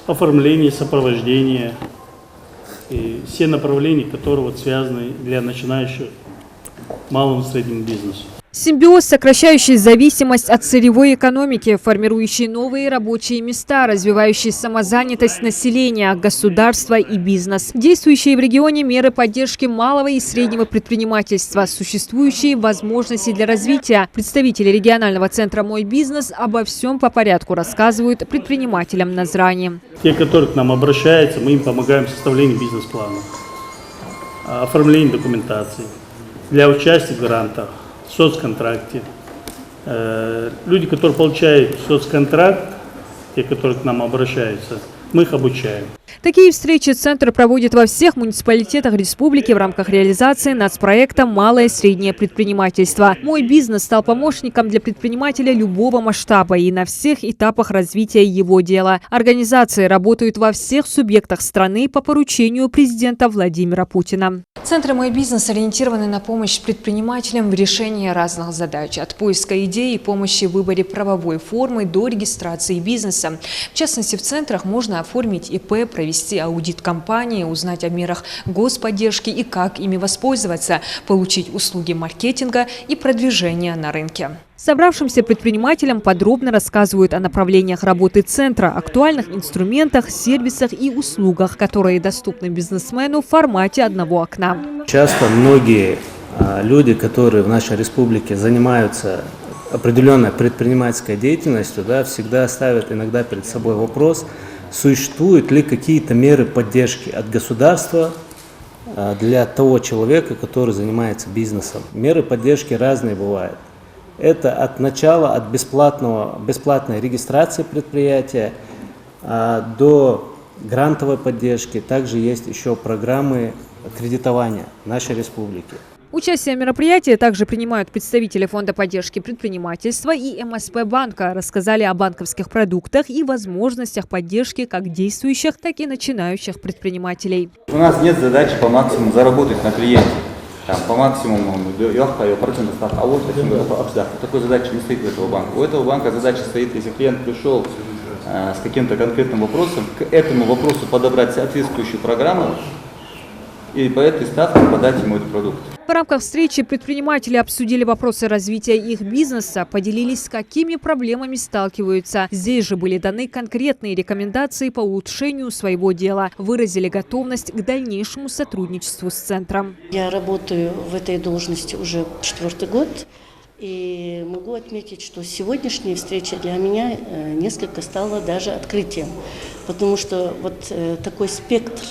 оформление, сопровождение и все направления, которые вот связаны для начинающих малому и среднему бизнесу. Симбиоз, сокращающий зависимость от сырьевой экономики, формирующий новые рабочие места, развивающий самозанятость населения, государства и бизнес. Действующие в регионе меры поддержки малого и среднего предпринимательства, существующие возможности для развития. Представители регионального центра «Мой бизнес» обо всем по порядку рассказывают предпринимателям Назрани. Те, которые к нам обращаются, мы им помогаем в составлении бизнес-плана, оформлении документации, для участия в грантах, в соцконтракте. Люди, которые получают соцконтракт, те, которые к нам обращаются, мы их обучаем. Такие встречи Центр проводит во всех муниципалитетах республики в рамках реализации нацпроекта «Малое и среднее предпринимательство». «Мой бизнес» стал помощником для предпринимателя любого масштаба и на всех этапах развития его дела. Организации работают во всех субъектах страны по поручению президента Владимира Путина. Центры «Мой бизнес» ориентированы на помощь предпринимателям в решении разных задач. От поиска идей и помощи в выборе правовой формы до регистрации бизнеса. В частности, в центрах можно оформить ИП, провести аудит компании, узнать о мерах господдержки и как ими воспользоваться, получить услуги маркетинга и продвижения на рынке. Собравшимся предпринимателям подробно рассказывают о направлениях работы центра, актуальных инструментах, сервисах и услугах, которые доступны бизнесмену в формате одного окна. Часто многие люди, которые в нашей республике занимаются определенной предпринимательской деятельностью, всегда ставят иногда перед собой вопрос, существуют ли какие-то меры поддержки от государства для того человека, который занимается бизнесом. Меры поддержки разные бывают. Это от начала, от бесплатной регистрации предприятия до грантовой поддержки. Также есть еще программы кредитования нашей республики. Участие в мероприятии также принимают представители Фонда поддержки предпринимательства и МСП банка. Рассказали о банковских продуктах и возможностях поддержки как действующих, так и начинающих предпринимателей. У нас нет задачи по максимуму заработать на клиенте. По максимуму легкая процентная ставка, а вот такой задачи не стоит у этого банка. У этого банка задача стоит, если клиент пришел с каким-то конкретным вопросом, к этому вопросу подобрать соответствующую программу и по этой ставке подать ему этот продукт. В рамках встречи предприниматели обсудили вопросы развития их бизнеса, поделились, с какими проблемами сталкиваются. Здесь же были даны конкретные рекомендации по улучшению своего дела. Выразили готовность к дальнейшему сотрудничеству с центром. Я работаю в этой должности уже 4-й год. И могу отметить, что сегодняшняя встреча для меня несколько стала даже открытием. Потому что вот такой спектр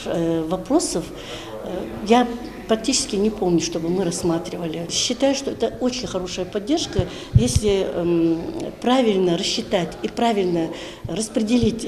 вопросов я практически не помню, чтобы мы рассматривали. Считаю, что это очень хорошая поддержка, если правильно рассчитать и правильно распределить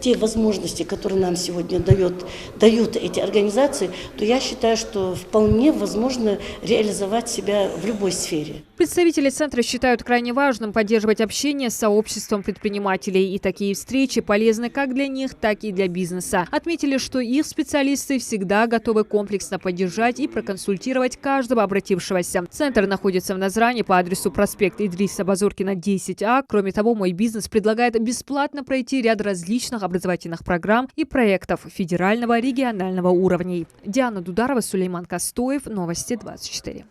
те возможности, которые нам сегодня дают эти организации, то я считаю, что вполне возможно реализовать себя в любой сфере. Представители центра считают крайне важным поддерживать общение с сообществом предпринимателей. И такие встречи полезны как для них, так и для бизнеса. Отметили, что их специалисты всегда готовы комплексно поддержать и проконсультировать каждого обратившегося. Центр находится в Назрани по адресу проспект Идриса Базуркина, 10А. Кроме того, «Мой бизнес» предлагает бесплатно пройти ряд различных образовательных программ и проектов федерального, регионального уровней. Диана Дударова, Сулейман Костоев, Новости 24.